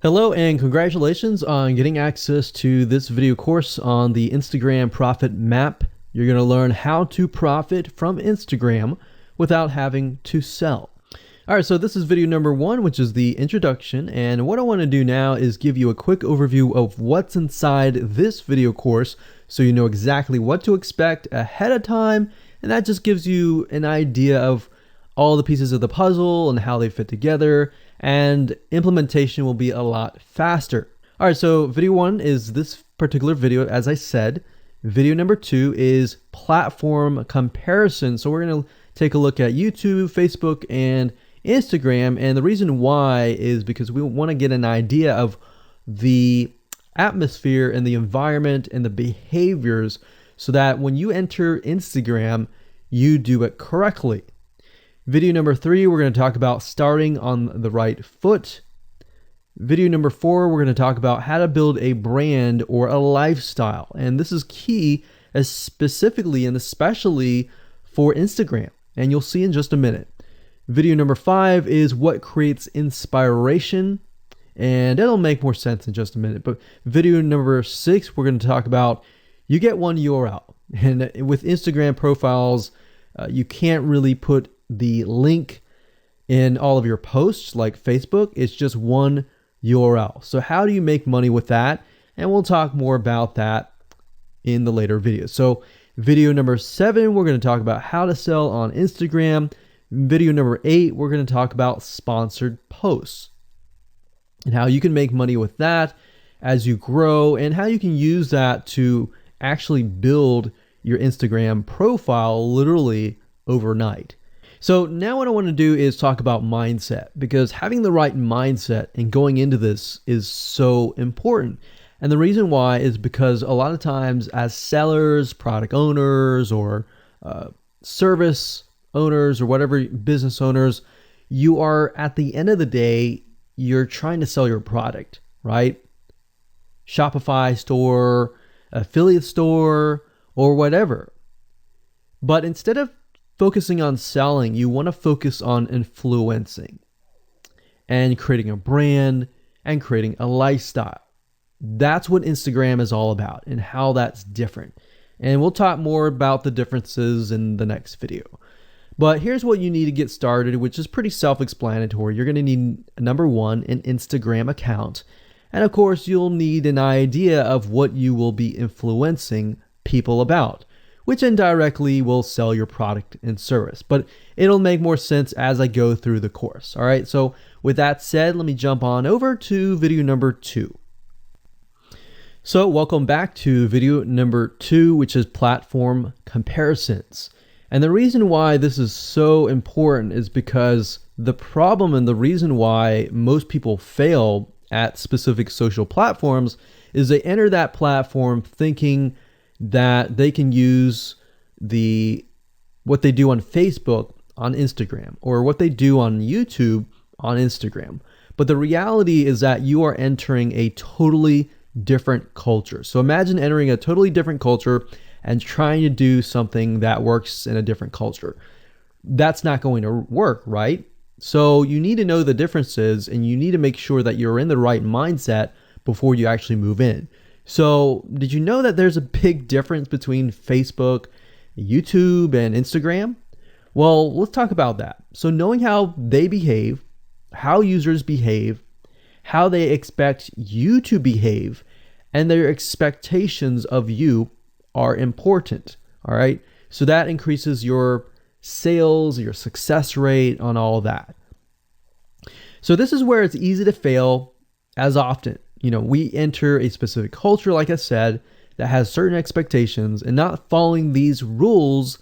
Hello and congratulations on getting access to this video course on the Instagram Profit Map. You're going to learn how to profit from Instagram without having to sell. All right, so this is video number 1, which is the introduction. And what I want to do now is give you a quick overview of what's inside this video course so you know exactly what to expect ahead of time. And that just gives you an idea of all the pieces of the puzzle and how they fit together, and implementation will be a lot faster. All right, so video 1 is this particular video, as I said. Video number 2 is platform comparison. So we're going to take a look at YouTube, Facebook, and Instagram. And the reason why is because we want to get an idea of the atmosphere and the environment and the behaviors so that when you enter Instagram, you do it correctly. Video number 3, we're going to talk about starting on the right foot. Video number 4, we're going to talk about how to build a brand or a lifestyle. And this is key, as specifically and especially for Instagram. And you'll see in just a minute. Video number 5 is what creates inspiration. And it'll make more sense in just a minute. But video number 6, we're going to talk about you get one URL. And with Instagram profiles, you can't really put the link in all of your posts like Facebook. It's just one URL. So how do you make money with that? And we'll talk more about that in the later videos. So video number 7, we're going to talk about how to sell on Instagram. Video number 8, we're going to talk about sponsored posts and how you can make money with that as you grow, and how you can use that to actually build your Instagram profile literally overnight. So now what I want to do is talk about mindset, because having the right mindset and going into this is so important. And the reason why is because a lot of times as sellers, product owners, or service owners, or whatever, business owners, you are, at the end of the day, you're trying to sell your product, right? Shopify store, affiliate store, or whatever. But instead of focusing on selling, you want to focus on influencing and creating a brand and creating a lifestyle. That's what Instagram is all about and how that's different. And we'll talk more about the differences in the next video. But here's what you need to get started, which is pretty self-explanatory. You're going to need, number 1, an Instagram account. And of course, you'll need an idea of what you will be influencing people about, which indirectly will sell your product and service. But it'll make more sense as I go through the course. All right, so with that said, let me jump on over to video number 2. So welcome back to video number 2, which is platform comparisons. And the reason why this is so important is because the problem and the reason why most people fail at specific social platforms is they enter that platform thinking that they can use what they do on Facebook on Instagram, or what they do on YouTube on Instagram. But the reality is that you are entering a totally different culture. So imagine entering a totally different culture and trying to do something that works in a different culture. That's not going to work, right? So you need to know the differences, and you need to make sure that you're in the right mindset before you actually move in. So did you know that there's a big difference between Facebook, YouTube, and Instagram? Well, let's talk about that. So knowing how they behave, how users behave, how they expect you to behave, and their expectations of you are important. All right. So that increases your sales, your success rate on all that. So this is where it's easy to fail as often. We enter a specific culture, like I said, that has certain expectations, and not following these rules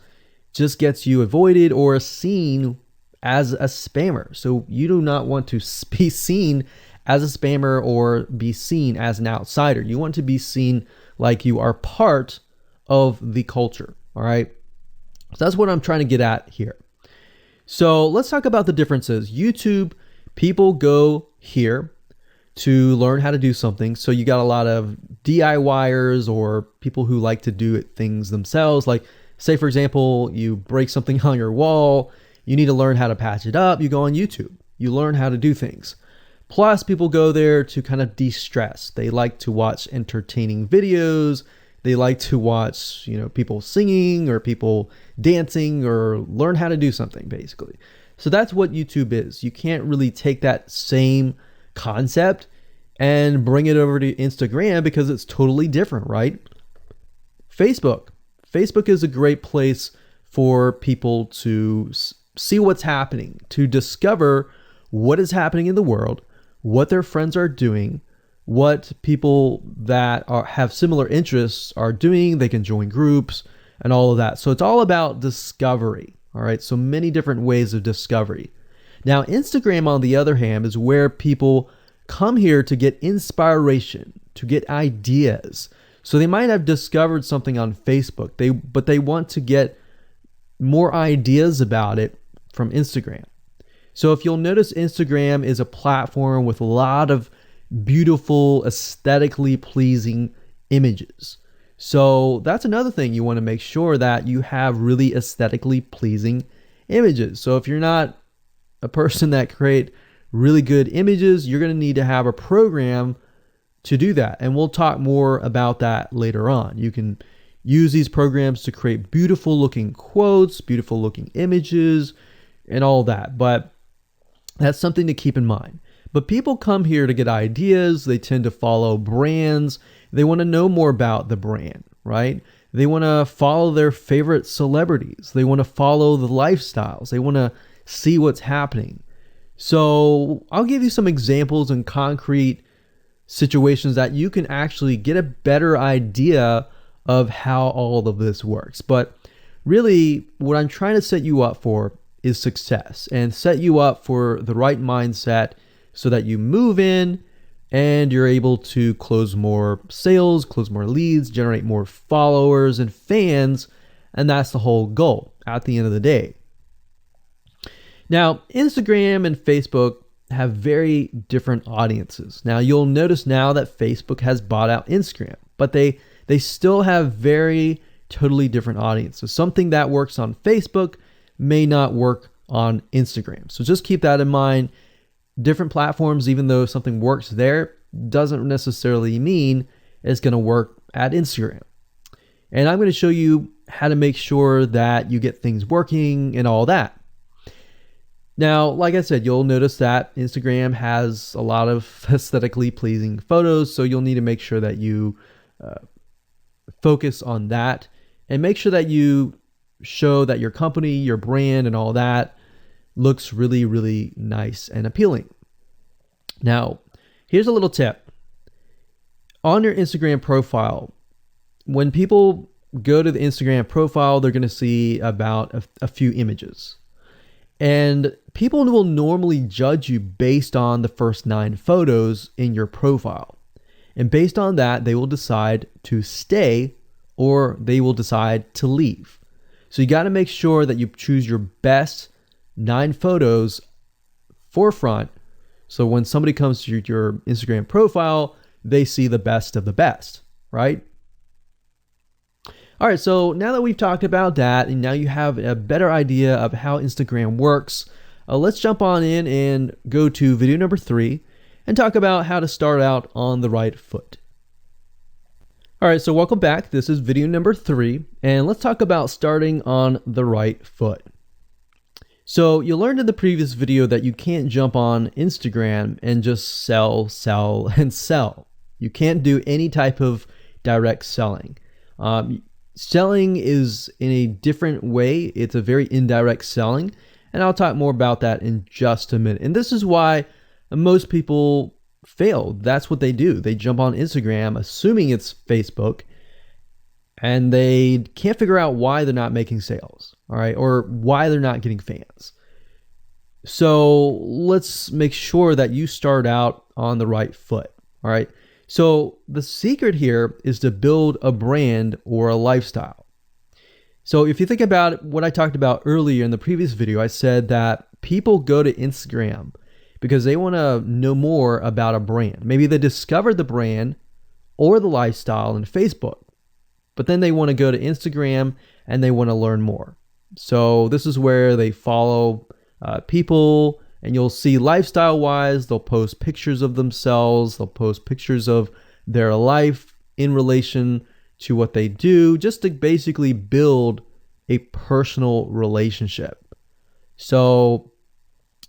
just gets you avoided or seen as a spammer. So you do not want to be seen as a spammer or be seen as an outsider. You want to be seen like you are part of the culture. All right. So that's what I'm trying to get at here. So let's talk about the differences. YouTube, people go here to learn how to do something. So you got a lot of DIYers, or people who like to do things themselves. Like, say, for example, you break something on your wall, you need to learn how to patch it up. You go on YouTube, you learn how to do things. Plus, people go there to kind of de-stress. They like to watch entertaining videos. They like to watch, people singing or people dancing or learn how to do something, basically. So that's what YouTube is. You can't really take that same concept and bring it over to Instagram because it's totally different, right? Facebook. Facebook is a great place for people to see what's happening, to discover what is happening in the world, what their friends are doing, what people that have similar interests are doing. They can join groups and all of that. So it's all about discovery. All right. So many different ways of discovery. Now, Instagram, on the other hand, is where people come here to get inspiration, to get ideas. So they might have discovered something on Facebook, but they want to get more ideas about it from Instagram. So if you'll notice, Instagram is a platform with a lot of beautiful, aesthetically pleasing images. So that's another thing. You want to make sure that you have really aesthetically pleasing images. So if you're not a person that create really good images, you're going to need to have a program to do that. And we'll talk more about that later on. You can use these programs to create beautiful looking quotes, beautiful looking images, and all that. But that's something to keep in mind. But people come here to get ideas. They tend to follow brands. They want to know more about the brand, right? They want to follow their favorite celebrities. They want to follow the lifestyles. They want to see what's happening. So I'll give you some examples and concrete situations that you can actually get a better idea of how all of this works. But really, what I'm trying to set you up for is success, and set you up for the right mindset so that you move in and you're able to close more sales, close more leads, generate more followers and fans. And that's the whole goal at the end of the day. Now, Instagram and Facebook have very different audiences. Now, you'll notice now that Facebook has bought out Instagram, but they still have very totally different audiences. Something that works on Facebook may not work on Instagram. So just keep that in mind. Different platforms, even though something works there, doesn't necessarily mean it's going to work at Instagram. And I'm going to show you how to make sure that you get things working and all that. Now, like I said, you'll notice that Instagram has a lot of aesthetically pleasing photos, so you'll need to make sure that you focus on that and make sure that you show that your company, your brand, and all that looks really, really nice and appealing. Now, here's a little tip. On your Instagram profile, when people go to the Instagram profile, they're going to see about a few images. And people will normally judge you based on the first 9 photos in your profile. And based on that, they will decide to stay or they will decide to leave. So you got to make sure that you choose your best 9 photos forefront. So when somebody comes to your Instagram profile, they see the best of the best, right? All right, so now that we've talked about that, and now you have a better idea of how Instagram works, let's jump on in and go to video number 3 and talk about how to start out on the right foot. All right, so welcome back. This is video number 3, and let's talk about starting on the right foot. So you learned in the previous video that you can't jump on Instagram and just sell, and sell. You can't do any type of direct selling. Selling is in a different way. It's a very indirect selling, and I'll talk more about that in just a minute. And this is why most people fail. That's what they do. They jump on Instagram assuming it's Facebook, and they can't figure out why they're not making sales, all right, or why they're not getting fans. So let's make sure that you start out on the right foot, all right? So the secret here is to build a brand or a lifestyle. So if you think about what I talked about earlier in the previous video, I said that people go to Instagram because they want to know more about a brand. Maybe they discovered the brand or the lifestyle in Facebook, but then they want to go to Instagram and they want to learn more. So this is where they follow people And you'll see lifestyle wise, they'll post pictures of themselves, they'll post pictures of their life in relation to what they do, just to basically build a personal relationship. So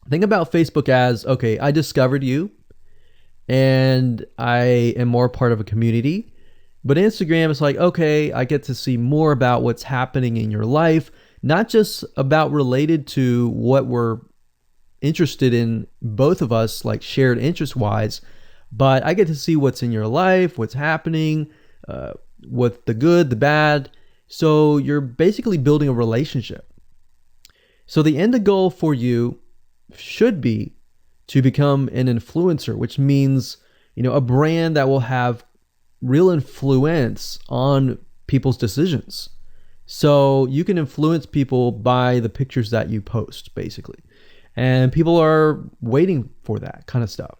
think about Facebook as, okay, I discovered you and I am more part of a community. But Instagram is like, okay, I get to see more about what's happening in your life, not just about related to what we're interested in, both of us, like shared interest wise, but I get to see what's in your life, what's happening, what the good, the bad. So you're basically building a relationship. So the end goal for you should be to become an influencer, which means, a brand that will have real influence on people's decisions. So you can influence people by the pictures that you post, basically. And people are waiting for that kind of stuff.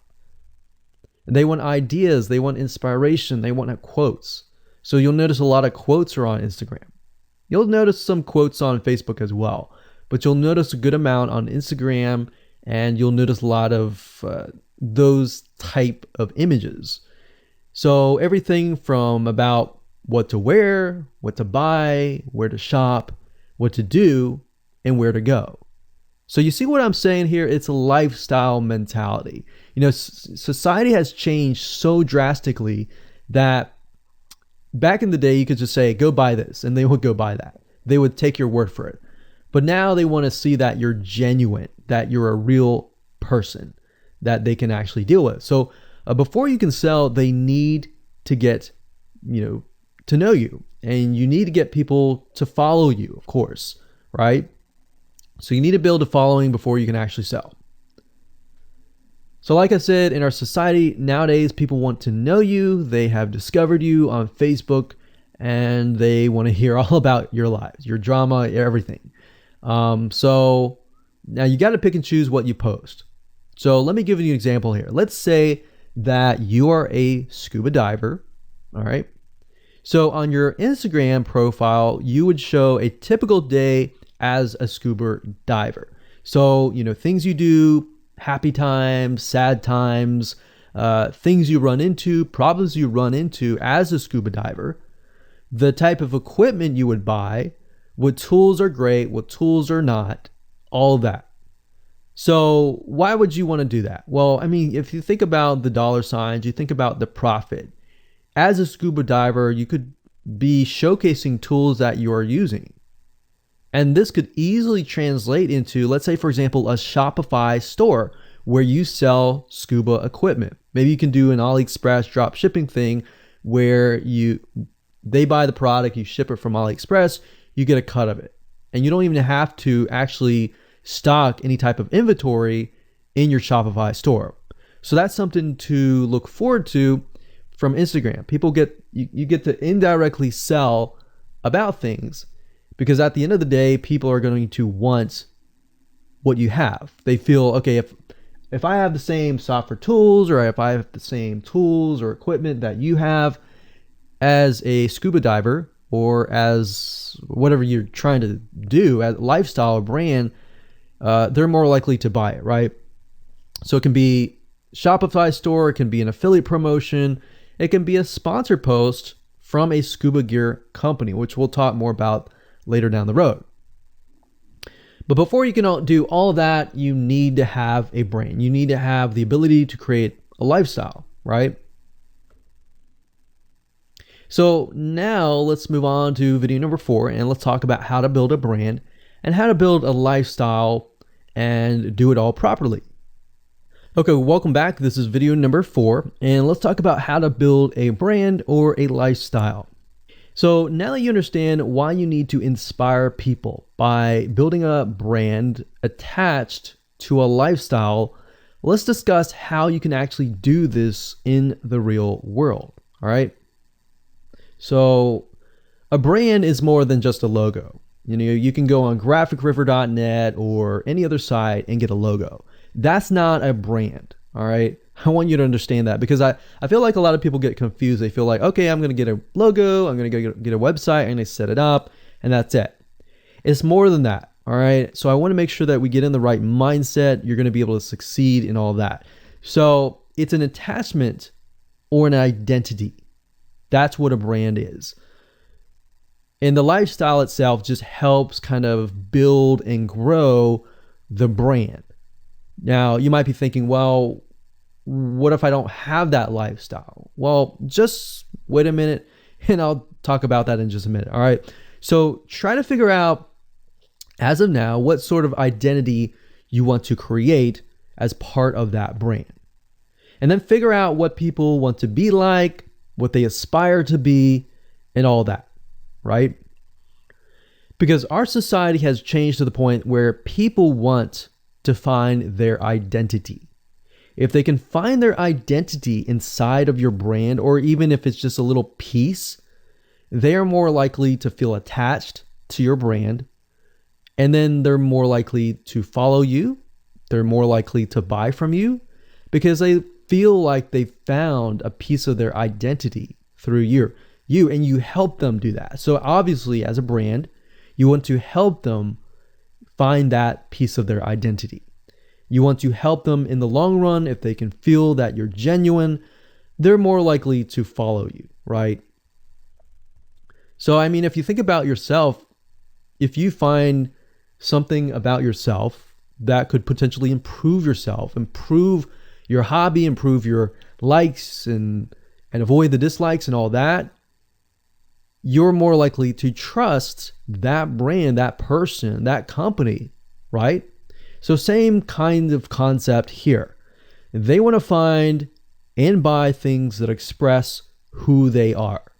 And they want ideas, they want inspiration, they want quotes. So you'll notice a lot of quotes are on Instagram. You'll notice some quotes on Facebook as well, but you'll notice a good amount on Instagram, and you'll notice a lot of those type of images. So everything from about what to wear, what to buy, where to shop, what to do, and where to go. So you see what I'm saying here? It's a lifestyle mentality. Society has changed so drastically that back in the day, you could just say, go buy this, and they would go buy that. They would take your word for it. But now they want to see that you're genuine, that you're a real person that they can actually deal with. So before you can sell, they need to get, to know you, and you need to get people to follow you, of course, right? So you need to build a following before you can actually sell. So like I said, in our society nowadays, people want to know you. They have discovered you on Facebook, and they want to hear all about your lives, your drama, everything. So now you got to pick and choose what you post. So let me give you an example here. Let's say that you are a scuba diver. All right. So on your Instagram profile, you would show a typical day as a scuba diver. So, things you do, happy times, sad times, things you run into, problems you run into as a scuba diver, the type of equipment you would buy, what tools are great, what tools are not, all that. So why would you want to do that? Well, if you think about the dollar signs, you think about the profit. As a scuba diver, you could be showcasing tools that you are using. And this could easily translate into, let's say, for example, a Shopify store where you sell scuba equipment. Maybe you can do an AliExpress drop shipping thing where they buy the product, you ship it from AliExpress, you get a cut of it. And you don't even have to actually stock any type of inventory in your Shopify store. So that's something to look forward to from Instagram. You get to indirectly sell about things, because at the end of the day, people are going to want what you have. They feel, okay, if I have the same software tools, or if I have the same tools or equipment that you have as a scuba diver, or as whatever you're trying to do, as a lifestyle or brand, they're more likely to buy it, right? So it can be Shopify store, it can be an affiliate promotion, it can be a sponsor post from a scuba gear company, which we'll talk more about later down the road. But before you can do all that, you need to have a brand. You need to have the ability to create a lifestyle, right? So now let's move on to video number 4, and let's talk about how to build a brand and how to build a lifestyle and do it all properly. Okay, welcome back. This is video number 4, and let's talk about how to build a brand or a lifestyle. So now that you understand why you need to inspire people by building a brand attached to a lifestyle, let's discuss how you can actually do this in the real world. All right. So a brand is more than just a logo. You can go on graphicriver.net or any other site and get a logo. That's not a brand. All right. I want you to understand that, because I feel like a lot of people get confused. They feel like, okay, I'm going to get a logo, I'm going to get a website, I'm going to set it up, and that's it. It's more than that. All right. So I want to make sure that we get in the right mindset. You're going to be able to succeed in all that. So it's an attachment or an identity. That's what a brand is. And the lifestyle itself just helps kind of build and grow the brand. Now, you might be thinking, well, what if I don't have that lifestyle? Well, just wait a minute and I'll talk about that in just a minute. All right. So try to figure out, as of now, what sort of identity you want to create as part of that brand. And then figure out what people want to be like, what they aspire to be, and all that, right? Because our society has changed to the point where people want to find their identity. If they can find their identity inside of your brand, or even if it's just a little piece, they are more likely to feel attached to your brand. And then they're more likely to follow you. They're more likely to buy from you because they feel like they found a piece of their identity through you, and you help them do that. So obviously, as a brand, you want to help them find that piece of their identity. You want to help them in the long run. If they can feel that you're genuine, they're more likely to follow you, right? So, I mean, if you think about yourself, if you find something about yourself that could potentially improve yourself, improve your hobby, improve your likes, and avoid the dislikes and all that, you're more likely to trust that brand, that person, that company, right? So same kind of concept here. They want to find and buy things that express who they are.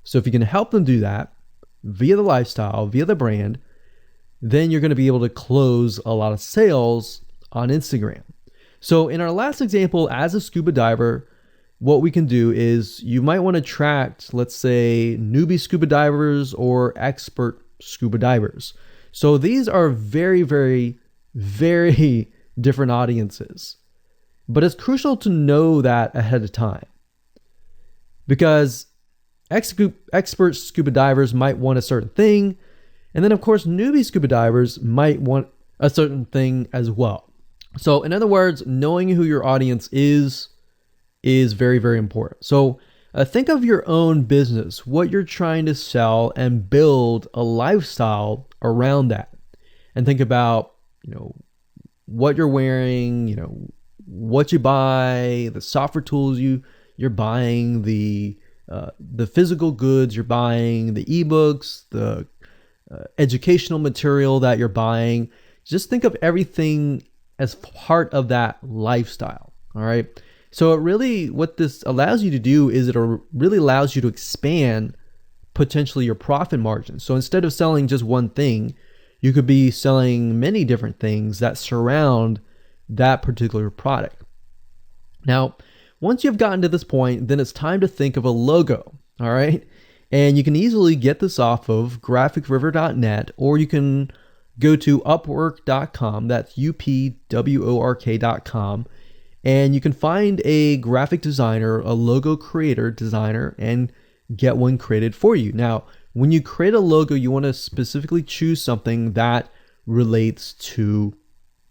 So if you can help them do that via the lifestyle, via the brand, then you're going to be able to close a lot of sales on Instagram. So in our last example, as a scuba diver, what we can do is you might want to attract, let's say, newbie scuba divers or expert scuba divers. So these are very, very, very different audiences. But it's crucial to know that ahead of time, because expert scuba divers might want a certain thing. And then, of course, newbie scuba divers might want a certain thing as well. So in other words, knowing who your audience is very, very important. So think of your own business, what you're trying to sell, and build a lifestyle around that. And think about, what you're wearing, what you buy, the software tools you're buying, the physical goods you're buying, the ebooks, the educational material that you're buying. Just think of everything as part of that lifestyle. All right. So what this allows you to do is it really allows you to expand potentially your profit margin. So instead of selling just one thing, you could be selling many different things that surround that particular product. Now, once you've gotten to this point, then it's time to think of a logo. All right. And you can easily get this off of graphicriver.net, or you can go to upwork.com. That's upwork.com. And you can find a graphic designer, a logo creator, designer, and get one created for you. Now, when you create a logo, you want to specifically choose something that relates to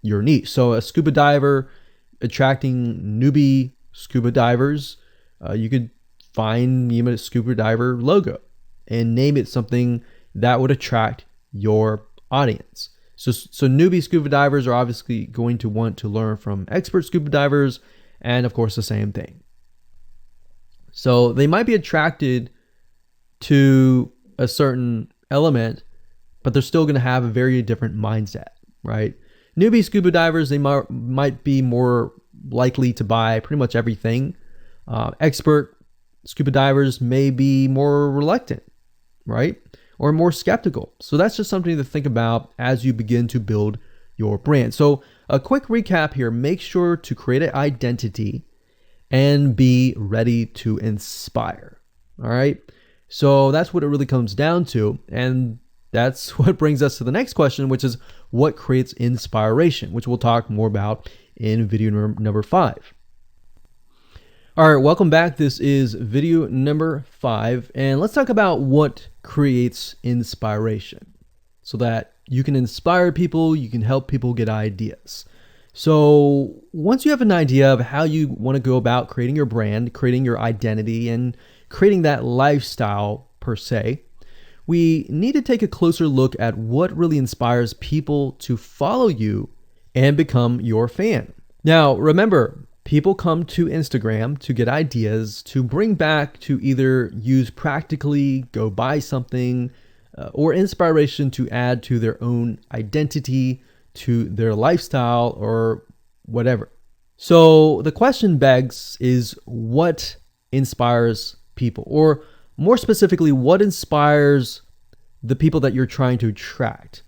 your niche. So a scuba diver attracting newbie scuba divers, you could find a scuba diver logo and name it something that would attract your audience. So newbie scuba divers are obviously going to want to learn from expert scuba divers, and of course the same thing. So they might be attracted to a certain element, but they're still going to have a very different mindset, right? Newbie scuba divers, they might be more likely to buy pretty much everything. Expert scuba divers may be more reluctant, right? Or more skeptical. So that's just something to think about as you begin to build your brand. So a quick recap here: make sure to create an identity and be ready to inspire. All right. So that's what it really comes down to. And that's what brings us to the next question, which is what creates inspiration, which we'll talk more about in video number 5. All right, welcome back. This is video number 5, and let's talk about what creates inspiration so that You can inspire people, you can help people get ideas. So once you have an idea of how you want to go about creating your brand, creating your identity, and creating that lifestyle per se, we need to take a closer look at what really inspires people to follow you and become your fan. Now, remember, people come to Instagram to get ideas to bring back to either use practically, go buy something, or inspiration to add to their own identity, to their lifestyle, or whatever. So the question begs is, what inspires people? Or more specifically, what inspires the people that you're trying to attract?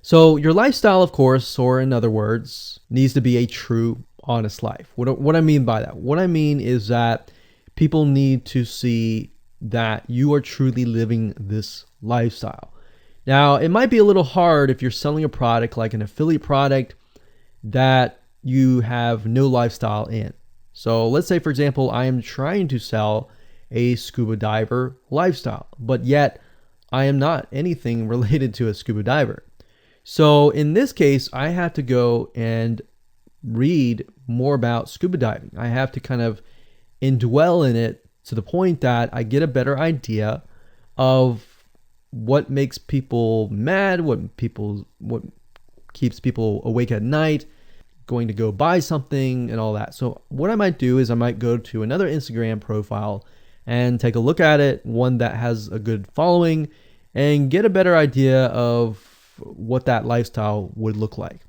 So your lifestyle, of course, or in other words, needs to be a true, honest life. What I mean by that? What I mean is that people need to see that you are truly living this lifestyle. Now, it might be a little hard if you're selling a product like an affiliate product that you have no lifestyle in. So let's say, for example, I am trying to sell a scuba diver lifestyle, but yet I am not anything related to a scuba diver. So in this case, I have to go and read more about scuba diving. I have to kind of indwell in it to the point that I get a better idea of what makes people mad, what keeps people awake at night, going to go buy something and all that. So what I might do is I might go to another Instagram profile and take a look at it, one that has a good following, and get a better idea of what that lifestyle would look like.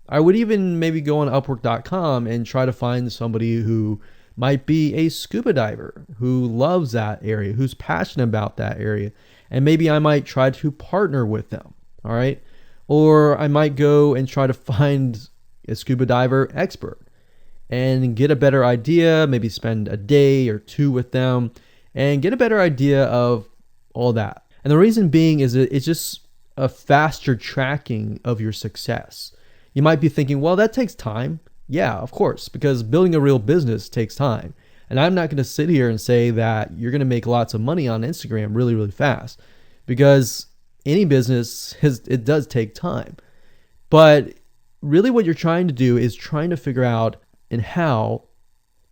I would even maybe go on Upwork.com and try to find somebody who might be a scuba diver, who loves that area, who's passionate about that area. And maybe I might try to partner with them, all right? Or I might go and try to find a scuba diver expert and get a better idea, maybe spend a day or two with them and get a better idea of all that. And the reason being is that it's just a faster tracking of your success. You might be thinking, well, that takes time. Yeah, of course, because building a real business takes time. And I'm not going to sit here and say that you're going to make lots of money on Instagram really, really fast, because any business it does take time. But really what you're trying to do is trying to figure out, and how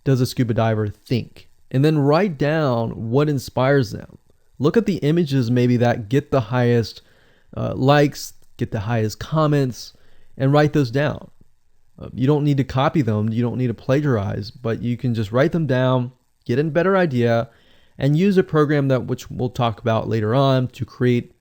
does a scuba diver think? And then write down what inspires them. Look at the images maybe that get the highest likes, get the highest comments, and write those down. You don't need to copy them. You don't need to plagiarize, but you can just write them down, get a better idea, and use a program which we'll talk about later on to create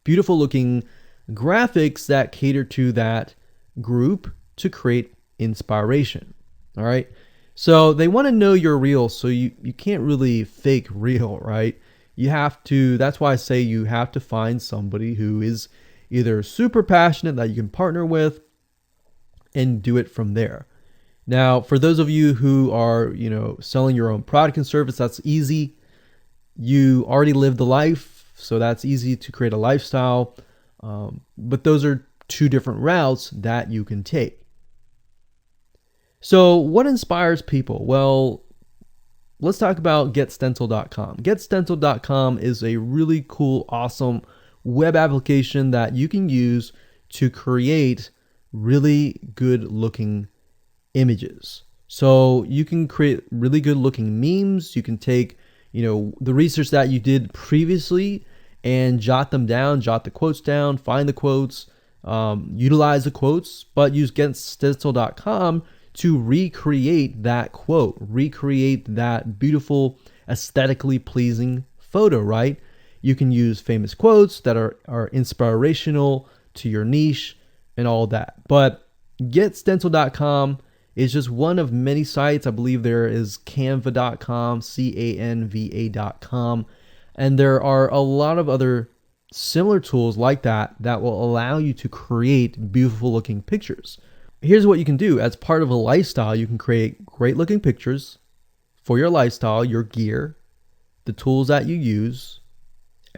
beautiful looking graphics that cater to that group to create inspiration. All right. So they want to know you're real. So you can't really fake real, right? You have to, that's why I say you have to find somebody who is either super passionate that you can partner with and do it from there. Now, for those of you who are, selling your own product and service, that's easy. You already live the life, so that's easy to create a lifestyle. But those are two different routes that you can take. So what inspires people? Well, let's talk about getstencil.com. Getstencil.com is a really cool, awesome web application that you can use to create really good looking images. So you can create really good looking memes. You can take, the research that you did previously and jot them down, jot the quotes down, find the quotes, utilize the quotes, but use getstencil.com to recreate that quote, recreate that beautiful, aesthetically pleasing photo, right? You can use famous quotes that are inspirational to your niche and all that. But getstencil.com is just one of many sites. I believe there is canva.com, canva.com, and there are a lot of other similar tools like that will allow you to create beautiful looking pictures. Here's what you can do. As part of a lifestyle, you can create great looking pictures for your lifestyle, your gear, the tools that you use,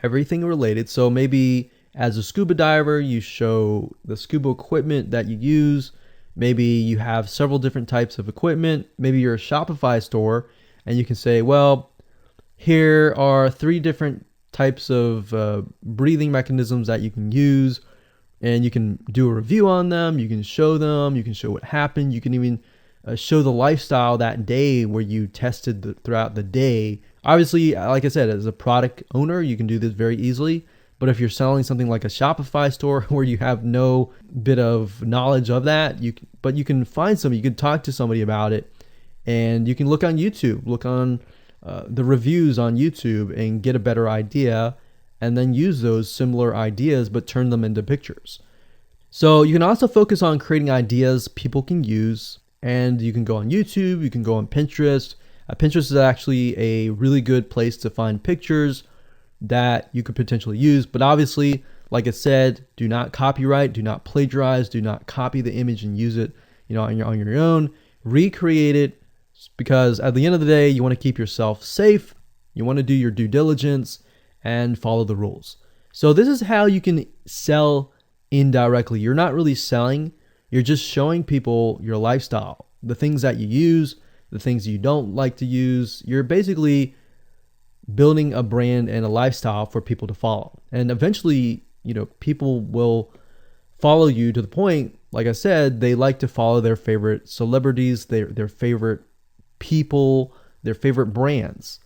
everything related. So maybe as a scuba diver, you show the scuba equipment that you use. Maybe you have several different types of equipment. Maybe you're a Shopify store and you can say, well, here are 3 different types of breathing mechanisms that you can use and you can do a review on them. You can show them. You can show what happened. You can even show the lifestyle that day where you tested throughout the day. Obviously, like I said, as a product owner, you can do this very easily. But if you're selling something like a Shopify store where you have no bit of knowledge of that, you can find somebody, you can talk to somebody about it, and you can look on YouTube, look on the reviews on YouTube and get a better idea, and then use those similar ideas but turn them into pictures. So you can also focus on creating ideas people can use, and you can go on YouTube, you can go on Pinterest. Pinterest is actually a really good place to find pictures that you could potentially use. But obviously, like I said, do not copyright, do not plagiarize, do not copy the image and use it, on your own. Recreate it, because at the end of the day, you want to keep yourself safe. You want to do your due diligence and follow the rules. So this is how you can sell indirectly. You're not really selling, you're just showing people your lifestyle, the things that you use, the things you don't like to use. You're basically building a brand and a lifestyle for people to follow. And eventually, people will follow you to the point, like I said, they like to follow their favorite celebrities, their favorite people, their favorite brands.